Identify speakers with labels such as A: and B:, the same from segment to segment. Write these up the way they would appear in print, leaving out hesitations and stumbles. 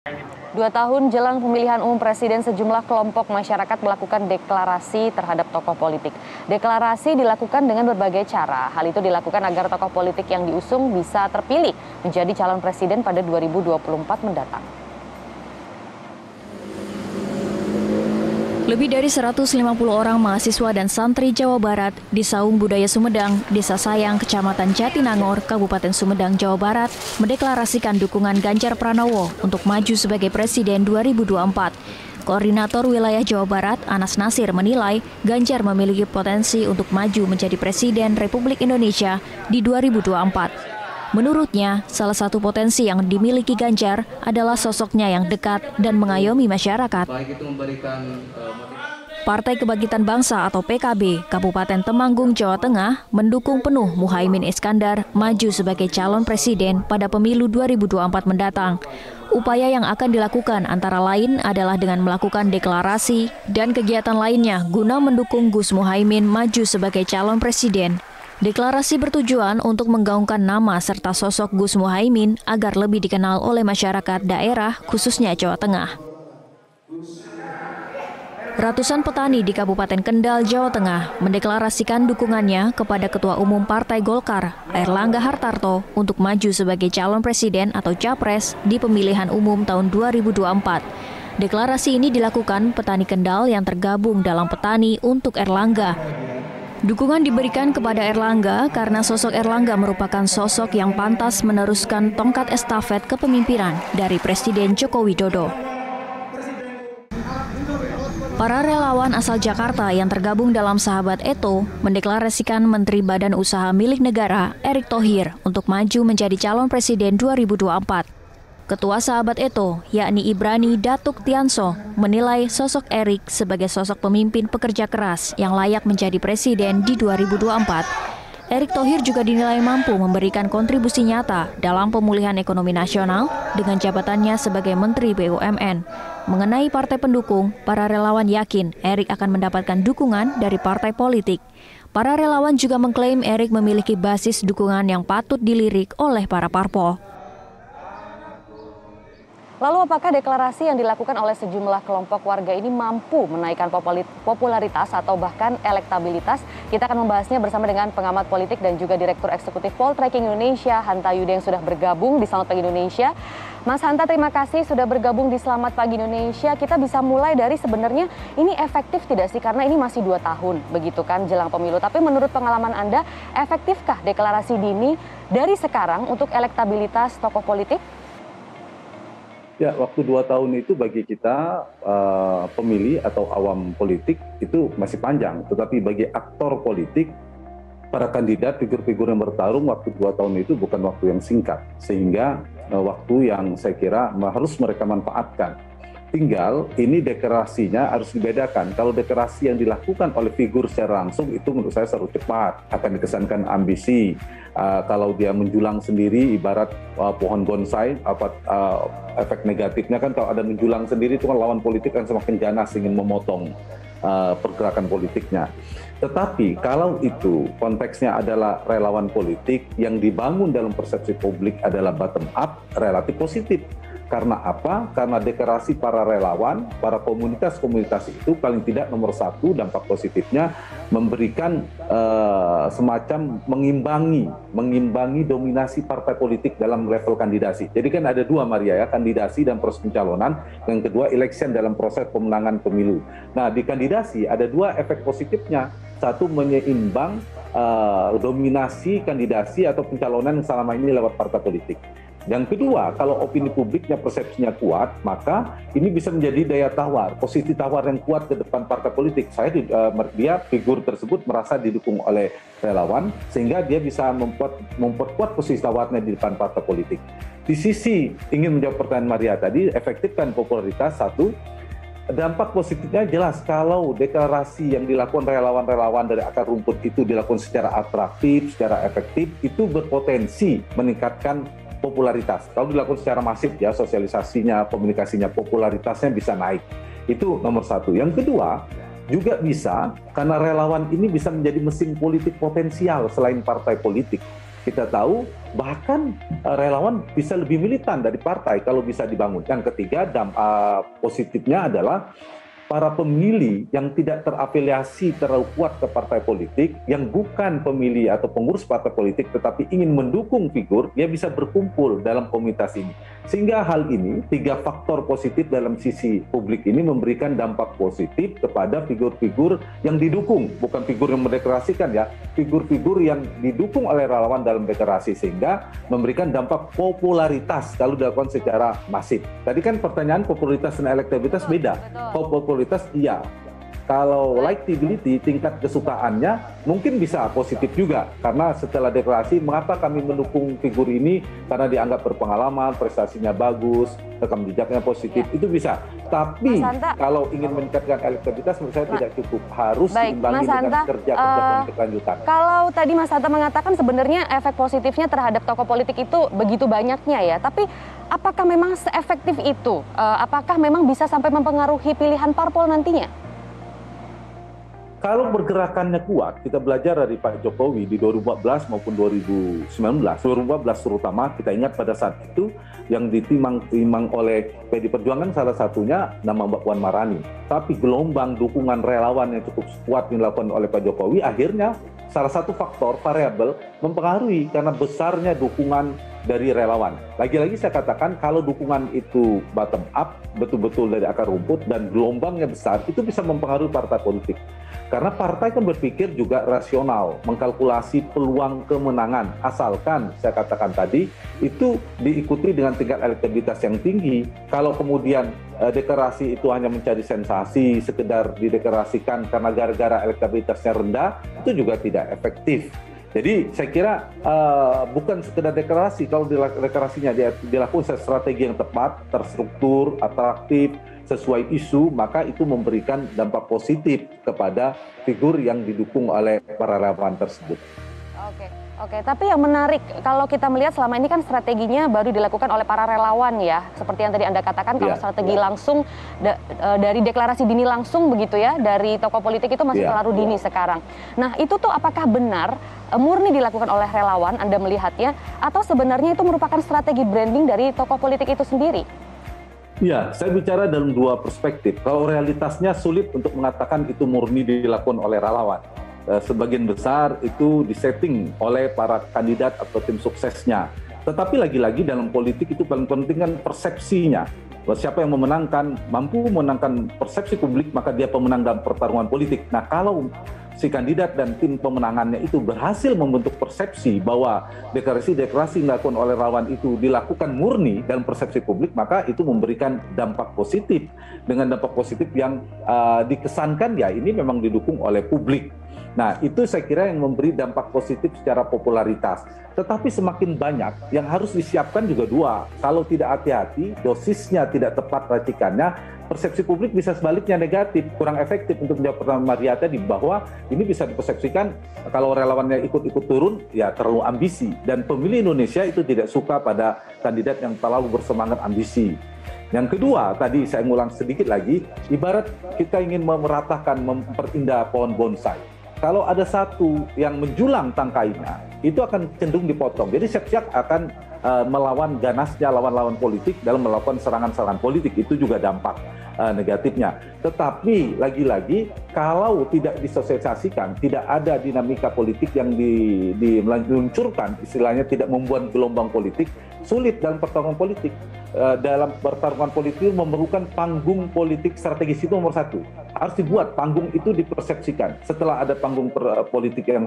A: 2 tahun jelang pemilihan umum presiden, sejumlah kelompok masyarakat melakukan deklarasi terhadap tokoh politik. Deklarasi dilakukan dengan berbagai cara. Hal itu dilakukan agar tokoh politik yang diusung bisa terpilih menjadi calon presiden pada 2024 mendatang.
B: Lebih dari 150 orang mahasiswa dan santri Jawa Barat di Saung Budaya Sumedang, Desa Sayang, Kecamatan Jatinangor, Kabupaten Sumedang, Jawa Barat, mendeklarasikan dukungan Ganjar Pranowo untuk maju sebagai Presiden 2024. Koordinator Wilayah Jawa Barat, Anas Nasir, menilai Ganjar memiliki potensi untuk maju menjadi Presiden Republik Indonesia di 2024. Menurutnya, salah satu potensi yang dimiliki Ganjar adalah sosoknya yang dekat dan mengayomi masyarakat. Partai Kebangkitan Bangsa atau PKB Kabupaten Temanggung, Jawa Tengah mendukung penuh Muhaimin Iskandar maju sebagai calon presiden pada pemilu 2024 mendatang. Upaya yang akan dilakukan antara lain adalah dengan melakukan deklarasi dan kegiatan lainnya guna mendukung Gus Muhaimin maju sebagai calon presiden. Deklarasi bertujuan untuk menggaungkan nama serta sosok Gus Muhaimin agar lebih dikenal oleh masyarakat daerah, khususnya Jawa Tengah. Ratusan petani di Kabupaten Kendal, Jawa Tengah mendeklarasikan dukungannya kepada Ketua Umum Partai Golkar, Airlangga Hartarto, untuk maju sebagai calon presiden atau capres di pemilihan umum tahun 2024. Deklarasi ini dilakukan petani Kendal yang tergabung dalam Petani untuk Airlangga. Dukungan diberikan kepada Airlangga karena sosok Airlangga merupakan sosok yang pantas meneruskan tongkat estafet kepemimpinan dari Presiden Joko Widodo. Para relawan asal Jakarta yang tergabung dalam Sahabat Eto mendeklarasikan Menteri Badan Usaha Milik Negara Erick Thohir untuk maju menjadi calon presiden 2024. Ketua Sahabat Eto, yakni Ibrani Datuk Tianso, menilai sosok Erick sebagai sosok pemimpin pekerja keras yang layak menjadi presiden di 2024. Erick Thohir juga dinilai mampu memberikan kontribusi nyata dalam pemulihan ekonomi nasional dengan jabatannya sebagai Menteri BUMN. Mengenai partai pendukung, para relawan yakin Erick akan mendapatkan dukungan dari partai politik. Para relawan juga mengklaim Erick memiliki basis dukungan yang patut dilirik oleh para parpol.
A: Lalu apakah deklarasi yang dilakukan oleh sejumlah kelompok warga ini mampu menaikkan popularitas atau bahkan elektabilitas? Kita akan membahasnya bersama dengan pengamat politik dan juga Direktur Eksekutif Poltreking Indonesia, Hanta Yuda, yang sudah bergabung di Selamat Pagi Indonesia. Mas Hanta, terima kasih sudah bergabung di Selamat Pagi Indonesia. Kita bisa mulai dari sebenarnya ini efektif tidak sih? Karena ini masih 2 tahun begitu kan jelang pemilu. Tapi menurut pengalaman Anda, efektifkah deklarasi dini dari sekarang untuk elektabilitas tokoh politik?
C: Ya, waktu 2 tahun itu bagi kita pemilih atau awam politik itu masih panjang. Tetapi bagi aktor politik, para kandidat, figur-figur yang bertarung, waktu 2 tahun itu bukan waktu yang singkat. Sehingga waktu yang saya kira harus mereka manfaatkan. Tinggal ini deklarasinya harus dibedakan. Kalau deklarasi yang dilakukan oleh figur secara langsung itu menurut saya terlalu cepat, akan dikesankan ambisi. Kalau dia menjulang sendiri ibarat pohon bonsai, efek negatifnya kan kalau ada menjulang sendiri itu kan lawan politik kan semakin ganas ingin memotong pergerakan politiknya. Tetapi kalau itu konteksnya adalah relawan politik yang dibangun dalam persepsi publik adalah bottom up, relatif positif. Karena apa? Karena deklarasi para relawan, para komunitas-komunitas itu paling tidak nomor 1 dampak positifnya memberikan semacam mengimbangi dominasi partai politik dalam level kandidasi. Jadi kan ada 2 Maria ya, kandidasi dan proses pencalonan, yang kedua election dalam proses pemenangan pemilu. Nah di kandidasi ada 2 efek positifnya. Satu, menyeimbang dominasi kandidasi atau pencalonan yang selama ini lewat partai politik. Yang kedua, kalau opini publiknya persepsinya kuat, maka ini bisa menjadi daya tawar, posisi tawar yang kuat ke depan partai politik. Dia figur tersebut merasa didukung oleh relawan, sehingga dia bisa memperkuat posisi tawarnya di depan partai politik. Di sisi ingin menjawab pertanyaan Maria tadi, efektifkan popularitas, 1. Dampak positifnya jelas kalau deklarasi yang dilakukan relawan-relawan dari akar rumput itu dilakukan secara atraktif, secara efektif, itu berpotensi meningkatkan popularitas. Kalau dilakukan secara masif ya, sosialisasinya, komunikasinya, popularitasnya bisa naik. Itu nomor 1. Yang kedua, juga bisa karena relawan ini bisa menjadi mesin politik potensial selain partai politik. Kita tahu bahkan relawan bisa lebih militan dari partai kalau bisa dibangun. Yang ketiga, positifnya adalah para pemilih yang tidak terafiliasi terlalu kuat ke partai politik, yang bukan pemilih atau pengurus partai politik tetapi ingin mendukung figur, dia bisa berkumpul dalam komunitas ini. Sehingga hal ini, 3 faktor positif dalam sisi publik ini memberikan dampak positif kepada figur-figur yang didukung, bukan figur yang mendeklarasikan ya, figur-figur yang didukung oleh relawan dalam deklarasi, sehingga memberikan dampak popularitas kalau dilakukan secara masif. Tadi kan pertanyaan popularitas dan elektabilitas beda. Popularitas iya. Kalau likability, tingkat kesukaannya mungkin bisa positif juga. Karena setelah deklarasi, mengapa kami mendukung figur ini? Karena dianggap berpengalaman, prestasinya bagus, rekam jejaknya positif, itu bisa. Tapi kalau ingin meningkatkan elektabilitas, menurut saya tidak cukup. Harus diimbangi dengan kerja-kerja politik lanjutan.
A: Kalau tadi Mas Hanta mengatakan sebenarnya efek positifnya terhadap tokoh politik itu begitu banyaknya ya. Tapi apakah memang seefektif itu? Apakah memang bisa sampai mempengaruhi pilihan parpol nantinya?
C: Kalau pergerakannya kuat, kita belajar dari Pak Jokowi di 2014 maupun 2019. 2014 terutama, kita ingat pada saat itu yang ditimang oleh PD Perjuangan salah satunya nama Mbak Puan Maharani. Tapi gelombang dukungan relawan yang cukup kuat dilakukan oleh Pak Jokowi, akhirnya salah satu faktor variabel mempengaruhi karena besarnya dukungan dari relawan. Lagi-lagi saya katakan kalau dukungan itu bottom up, betul-betul dari akar rumput dan gelombangnya besar, itu bisa mempengaruhi partai politik. Karena partai kan berpikir juga rasional, mengkalkulasi peluang kemenangan. Asalkan, saya katakan tadi, itu diikuti dengan tingkat elektabilitas yang tinggi. Kalau kemudian deklarasi itu hanya mencari sensasi, sekedar dideklarasikan karena gara-gara elektabilitasnya rendah, itu juga tidak efektif. Jadi saya kira bukan sekedar deklarasi, kalau deklarasinya dilakukan secara strategi yang tepat, terstruktur, atraktif, sesuai isu, maka itu memberikan dampak positif kepada figur yang didukung oleh para relawan tersebut.
A: Oke, tapi yang menarik kalau kita melihat selama ini kan strateginya baru dilakukan oleh para relawan ya, seperti yang tadi Anda katakan kalau strategi langsung dari deklarasi dini langsung begitu ya, dari tokoh politik itu masih terlalu dini sekarang. Nah itu tuh apakah benar murni dilakukan oleh relawan, Anda melihatnya, atau sebenarnya itu merupakan strategi branding dari tokoh politik itu sendiri?
C: Ya, saya bicara dalam 2 perspektif. Kalau realitasnya sulit untuk mengatakan itu murni dilakukan oleh relawan. Sebagian besar itu disetting oleh para kandidat atau tim suksesnya. Tetapi lagi-lagi dalam politik itu paling penting kan persepsinya. Siapa yang memenangkan, mampu memenangkan persepsi publik, maka dia pemenang dalam pertarungan politik. Nah, kalau si kandidat dan tim pemenangannya itu berhasil membentuk persepsi bahwa deklarasi-deklarasi yang dilakukan oleh relawan itu dilakukan murni dalam persepsi publik, maka itu memberikan dampak positif. Dengan dampak positif yang dikesankan ya ini memang didukung oleh publik. Nah, itu saya kira yang memberi dampak positif secara popularitas. Tetapi semakin banyak yang harus disiapkan juga 2. Kalau tidak hati-hati, dosisnya tidak tepat racikannya, persepsi publik bisa sebaliknya negatif, kurang efektif. Untuk menjawab pertanyaan Maria tadi, bahwa ini bisa dipersepsikan kalau relawannya ikut-ikut turun, ya terlalu ambisi. Dan pemilih Indonesia itu tidak suka pada kandidat yang terlalu bersemangat ambisi. Yang kedua, tadi saya ngulang sedikit lagi, ibarat kita ingin memeratakan, memperindah pohon bonsai. Kalau ada satu yang menjulang tangkainya, itu akan cenderung dipotong. Jadi siap-siap akan melawan ganasnya lawan-lawan politik dalam melakukan serangan-serangan politik. Itu juga dampak negatifnya. Tetapi lagi-lagi kalau tidak disosialisasikan, tidak ada dinamika politik yang diluncurkan, istilahnya tidak membuat gelombang politik, sulit dalam pertarungan politik. Dalam pertarungan politik memerlukan panggung politik strategis, itu nomor 1. Harus dibuat panggung itu dipersepsikan. Setelah ada panggung politik yang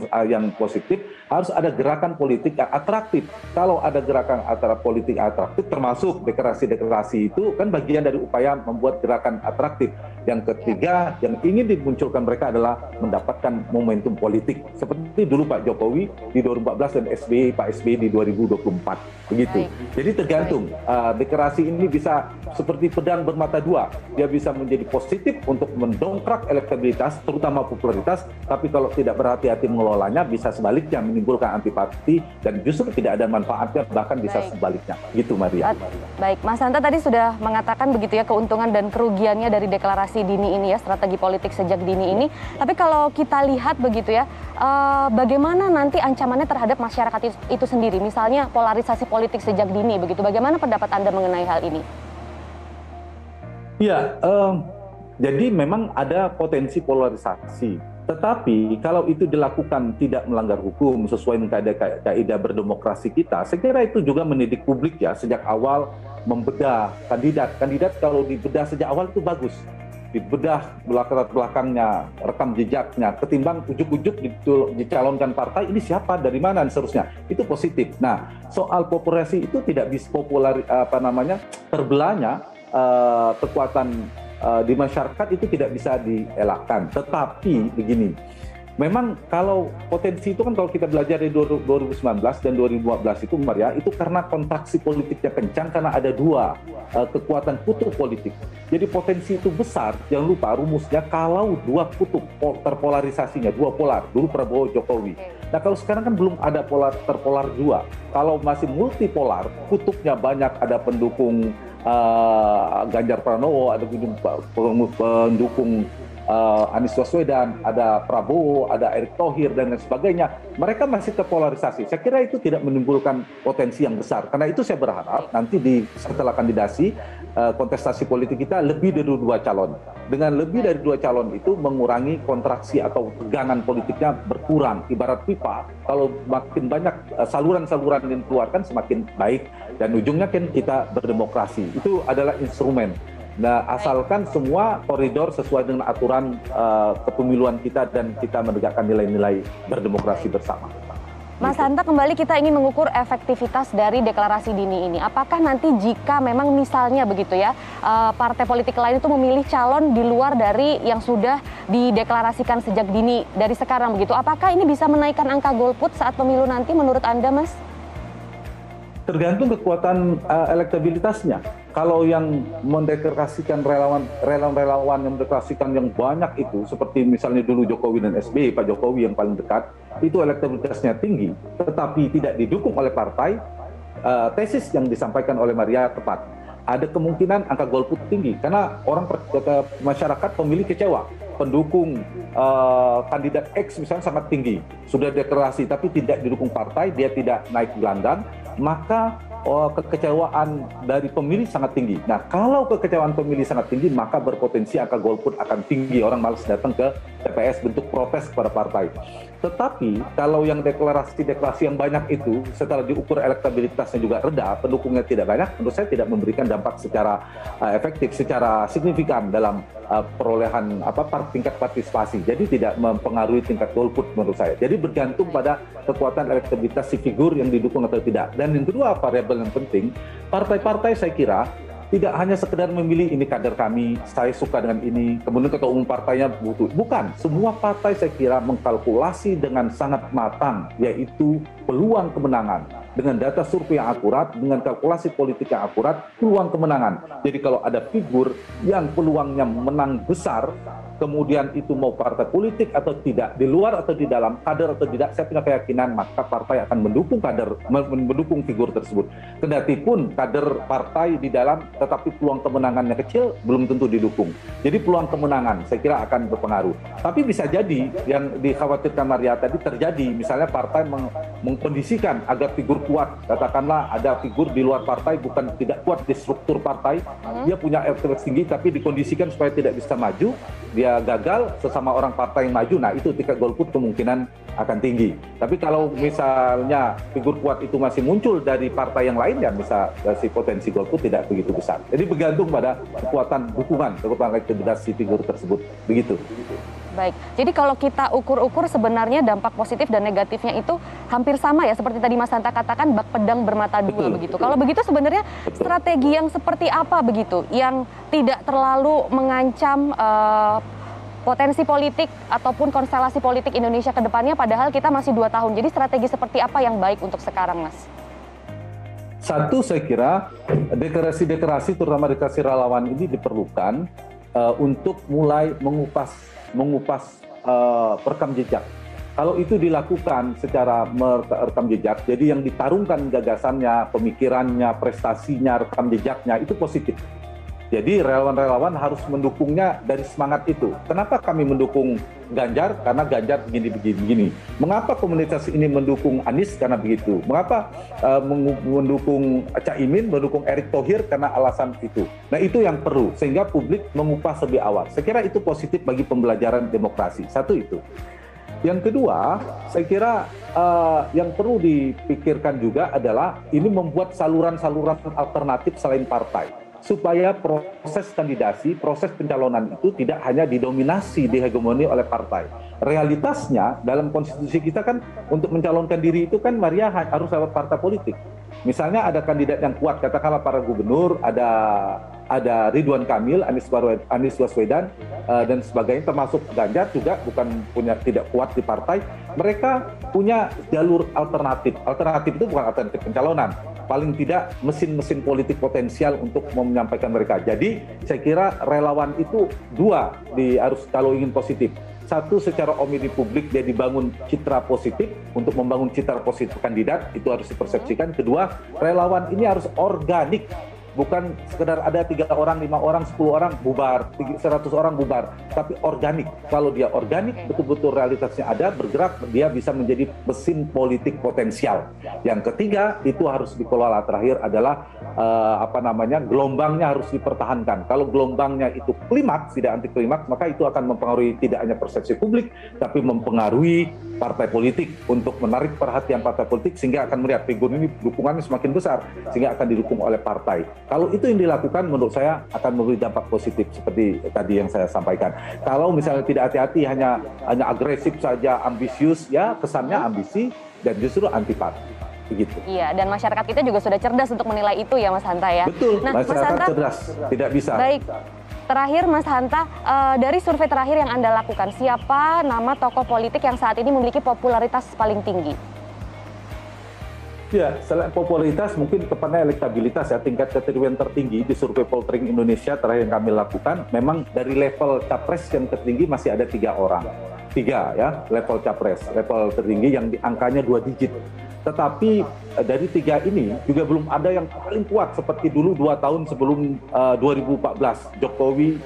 C: positif, harus ada gerakan politik yang atraktif. Kalau ada gerakan politik atraktif, termasuk deklarasi-deklarasi itu kan bagian dari upaya membuat gerakan atraktif. Yang ketiga, yang ingin dimunculkan mereka adalah mendapatkan momentum politik. Seperti dulu Pak Jokowi di 2014 dan Pak SBY di 2024. Begitu. Jadi tergantung. Deklarasi ini bisa seperti pedang bermata 2. Dia bisa menjadi positif untuk mendorong mendongkrak elektabilitas, terutama popularitas, tapi kalau tidak berhati-hati mengelolanya, bisa sebaliknya menimbulkan antipati dan justru tidak ada manfaatnya, bahkan bisa sebaliknya. Gitu, Maria.
A: Baik, Mas Hanta tadi sudah mengatakan begitu ya keuntungan dan kerugiannya dari deklarasi dini ini ya, strategi politik sejak dini ini. Tapi kalau kita lihat begitu ya, bagaimana nanti ancamannya terhadap masyarakat itu sendiri, misalnya polarisasi politik sejak dini begitu. Bagaimana pendapat Anda mengenai hal ini?
C: Ya, jadi memang ada potensi polarisasi. Tetapi kalau itu dilakukan tidak melanggar hukum sesuai dengan kaidah berdemokrasi kita, saya kira itu juga mendidik publik ya sejak awal membedah kandidat. Kandidat kalau dibedah sejak awal itu bagus. Dibedah belakang-belakangnya, rekam jejaknya, ketimbang ujuk-ujuk dicalonkan partai, ini siapa, dari mana, dan seterusnya. Itu positif. Nah, soal populasi itu tidak bisa terbelahnya kekuatan di masyarakat itu tidak bisa dielakkan. Tetapi begini, memang kalau potensi itu kan kalau kita belajar dari 2019 dan 2015 itu, Maria, itu karena kontraksi politiknya kencang karena ada dua kekuatan kutub politik. Jadi potensi itu besar, jangan lupa rumusnya kalau dua kutub terpolarisasinya, dua polar, dulu Prabowo Jokowi. Nah kalau sekarang kan belum ada terpolar dua. Kalau masih multipolar, kutubnya banyak, ada pendukung Ganjar Pranowo, ada pendukung Anies Baswedan, ada Prabowo, ada Erick Thohir, dan lain sebagainya. Mereka masih terpolarisasi. Saya kira itu tidak menimbulkan potensi yang besar. Karena itu saya berharap nanti setelah kandidasi, kontestasi politik kita lebih dari dua calon. Dengan lebih dari dua calon itu mengurangi kontraksi atau tegangan politiknya berkurang. Ibarat pipa, kalau makin banyak saluran-saluran yang dikeluarkan semakin baik. Dan ujungnya kan kita berdemokrasi. Itu adalah instrumen. Nah, asalkan semua koridor sesuai dengan aturan kepemiluan kita dan kita menegakkan nilai-nilai berdemokrasi bersama.
A: Mas Hanta, kembali kita ingin mengukur efektivitas dari deklarasi dini ini. Apakah nanti jika memang misalnya begitu ya, partai politik lain itu memilih calon di luar dari yang sudah dideklarasikan sejak dini dari sekarang begitu, apakah ini bisa menaikkan angka golput saat pemilu nanti menurut Anda, Mas?
C: Tergantung kekuatan elektabilitasnya. Kalau yang mendeklarasikan relawan yang mendeklarasikan yang banyak itu, seperti misalnya dulu Jokowi dan SBY, Pak Jokowi yang paling dekat, itu elektabilitasnya tinggi, tetapi tidak didukung oleh partai, tesis yang disampaikan oleh Maria tepat. Ada kemungkinan angka golput tinggi, karena masyarakat pemilih kecewa. Pendukung kandidat X misalnya sangat tinggi, sudah deklarasi tapi tidak didukung partai, dia tidak naik gelanggang, maka kekecewaan dari pemilih sangat tinggi. Nah, kalau kekecewaan pemilih sangat tinggi, maka berpotensi angka golput akan tinggi. Orang malas datang ke TPS bentuk protes kepada partai. Tetapi kalau yang deklarasi yang banyak itu setelah diukur elektabilitasnya juga rendah, pendukungnya tidak banyak, menurut saya tidak memberikan dampak secara efektif, secara signifikan dalam perolehan tingkat partisipasi. Jadi tidak mempengaruhi tingkat golput menurut saya. Jadi bergantung pada kekuatan elektabilitas si figur yang didukung atau tidak. Dan yang kedua, variabel yang penting, partai-partai saya kira tidak hanya sekedar memilih ini kader kami, saya suka dengan ini, kemudian ketua umum partainya butuh. Bukan, semua partai saya kira mengkalkulasi dengan sangat matang, yaitu peluang kemenangan. Dengan data survei yang akurat, dengan kalkulasi politik yang akurat, peluang kemenangan. Jadi kalau ada figur yang peluangnya menang besar, kemudian itu mau partai politik atau tidak, di luar atau di dalam, kader atau tidak, saya punya keyakinan maka partai akan mendukung figur tersebut. Kendati pun kader partai di dalam, tetapi peluang kemenangannya kecil, belum tentu didukung. Jadi peluang kemenangan saya kira akan berpengaruh. Tapi bisa jadi yang dikhawatirkan Maria tadi terjadi, misalnya partai mengkondisikan agar figur kuat, katakanlah ada figur di luar partai bukan tidak kuat di struktur partai, dia punya elektabilitas tinggi tapi dikondisikan supaya tidak bisa maju, dia gagal sesama orang partai yang maju, nah itu tingkat golput kemungkinan akan tinggi. Tapi kalau misalnya figur kuat itu masih muncul dari partai yang lain, ya bisa si potensi golput tidak begitu besar. Jadi bergantung pada kekuatan dukungan, kekuatan elektabilitas si figur tersebut. Begitu.
A: Baik, jadi kalau kita ukur-ukur sebenarnya dampak positif dan negatifnya itu hampir sama ya, seperti tadi Mas Hanta katakan bak pedang bermata dua begitu. Kalau begitu sebenarnya strategi yang seperti apa begitu yang tidak terlalu mengancam potensi politik ataupun konstelasi politik Indonesia ke depannya, padahal kita masih 2 tahun. Jadi strategi seperti apa yang baik untuk sekarang, Mas?
C: Satu, saya kira deklarasi-deklarasi terutama deklarasi relawan ini diperlukan untuk mulai mengupas rekam jejak. Kalau itu dilakukan secara merekam jejak, jadi yang ditarungkan gagasannya, pemikirannya, prestasinya, rekam jejaknya itu positif. Jadi relawan-relawan harus mendukungnya dari semangat itu. Kenapa kami mendukung Ganjar? Karena Ganjar begini. Mengapa komunitas ini mendukung Anies? Karena begitu. Mengapa mendukung Caimin, mendukung Erick Thohir? Karena alasan itu. Nah itu yang perlu, sehingga publik mengupas lebih awal. Saya kira itu positif bagi pembelajaran demokrasi. Satu itu. Yang kedua, saya kira yang perlu dipikirkan juga adalah ini membuat saluran-saluran alternatif selain partai. Supaya proses kandidasi, proses pencalonan itu tidak hanya didominasi, dihegemoni oleh partai. Realitasnya dalam konstitusi kita kan untuk mencalonkan diri itu kan Maria harus lewat partai politik. Misalnya ada kandidat yang kuat, katakanlah para gubernur, ada Ridwan Kamil, Anies Baswedan dan sebagainya, termasuk Ganjar juga tidak kuat di partai. Mereka punya jalur alternatif. Alternatif itu bukan alternatif pencalonan. Paling tidak mesin-mesin politik potensial untuk menyampaikan mereka. Jadi saya kira relawan itu dua harus kalau ingin positif. Satu, secara omni publik dia dibangun citra positif untuk membangun citra positif kandidat, itu harus dipersepsikan. Kedua, relawan ini harus organik. Bukan sekedar ada 3 orang, 5 orang, 10 orang bubar, 100 orang bubar, tapi organik. Kalau dia organik, betul-betul realitasnya ada, bergerak, dia bisa menjadi mesin politik potensial. Yang ketiga, itu harus dikelola. Terakhir adalah gelombangnya harus dipertahankan. Kalau gelombangnya itu klimaks, tidak anti klimaks, maka itu akan mempengaruhi tidak hanya persepsi publik, tapi mempengaruhi partai politik untuk menarik perhatian partai politik, sehingga akan melihat figur ini dukungannya semakin besar, sehingga akan didukung oleh partai. Kalau itu yang dilakukan, menurut saya akan memberi dampak positif seperti tadi yang saya sampaikan. Kalau misalnya tidak hati-hati, hanya agresif saja, ambisius, ya kesannya ambisi dan justru antipati. Begitu.
A: Iya, dan masyarakat kita juga sudah cerdas untuk menilai itu ya Mas Hanta ya.
C: Betul,
A: nah,
C: masyarakat
A: Mas Hanta,
C: cerdas, tidak bisa.
A: Baik, terakhir Mas Hanta, dari survei terakhir yang Anda lakukan, siapa nama tokoh politik yang saat ini memiliki popularitas paling tinggi?
C: Ya, selain popularitas, mungkin tepatnya elektabilitas ya, tingkat keterpilihan tertinggi di survei Poltering Indonesia terakhir yang kami lakukan, memang dari level capres yang tertinggi masih ada 3 orang. 3 ya, level capres, level tertinggi yang angkanya 2 digit. Tetapi dari 3 ini juga belum ada yang paling kuat seperti dulu 2 tahun sebelum 2014. Jokowi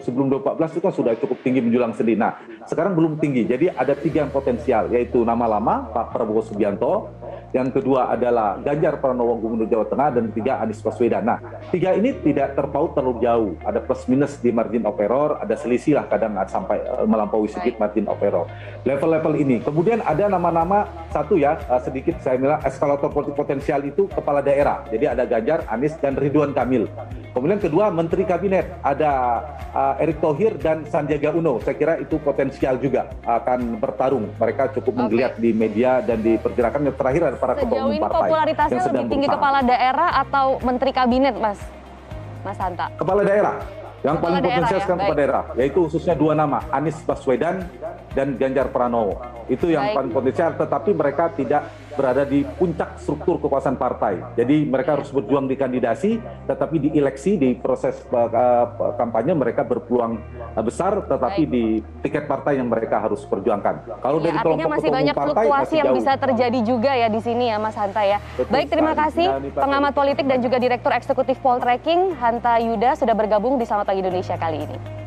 C: sebelum 2014 itu kan sudah cukup tinggi menjulang sendiri. Nah, sekarang belum tinggi. Jadi ada 3 yang potensial, yaitu nama lama Pak Prabowo Subianto, yang kedua adalah Ganjar Pranowo Gubernur Jawa Tengah, dan 3 Anies Baswedan. Nah, 3 ini tidak terpaut terlalu jauh. Ada plus minus di margin of error, ada selisih lah kadang sampai melampaui sedikit margin of error. Level-level ini. Kemudian ada nama-nama satu ya, sedikit saya bilang eskalator politik potensial itu kepala daerah. Jadi ada Ganjar, Anies, dan Ridwan Kamil. Kemudian kedua, Menteri Kabinet, ada Erick Thohir dan Sandiaga Uno. Saya kira itu potensial juga akan bertarung. Mereka cukup menggeliat di media dan di pergerakan. Yang terakhir ada para ketua umum partai. Sejauh ini popularitasnya lebih tinggi kepala daerah atau Menteri Kabinet, Mas Hanta? Kepala daerah. Yang paling potensial sekarang kepala daerah, yaitu khususnya 2 nama, Anies Baswedan dan Ganjar Pranowo. Itu yang paling potensial, tetapi mereka tidak berada di puncak struktur kekuasaan partai. Jadi mereka harus berjuang di kandidasi, tetapi di eleksi, di proses kampanye mereka berpeluang besar, tetapi di tiket partai yang mereka harus perjuangkan. Kalau dari kelompok ketua umum partai masih yang bisa terjadi juga ya di sini ya Mas Hanta ya. Betul. Baik, terima kasih pengamat politik dan juga Direktur Eksekutif Poltreking Hanta Yuda sudah bergabung di Selamat Pagi Indonesia kali ini.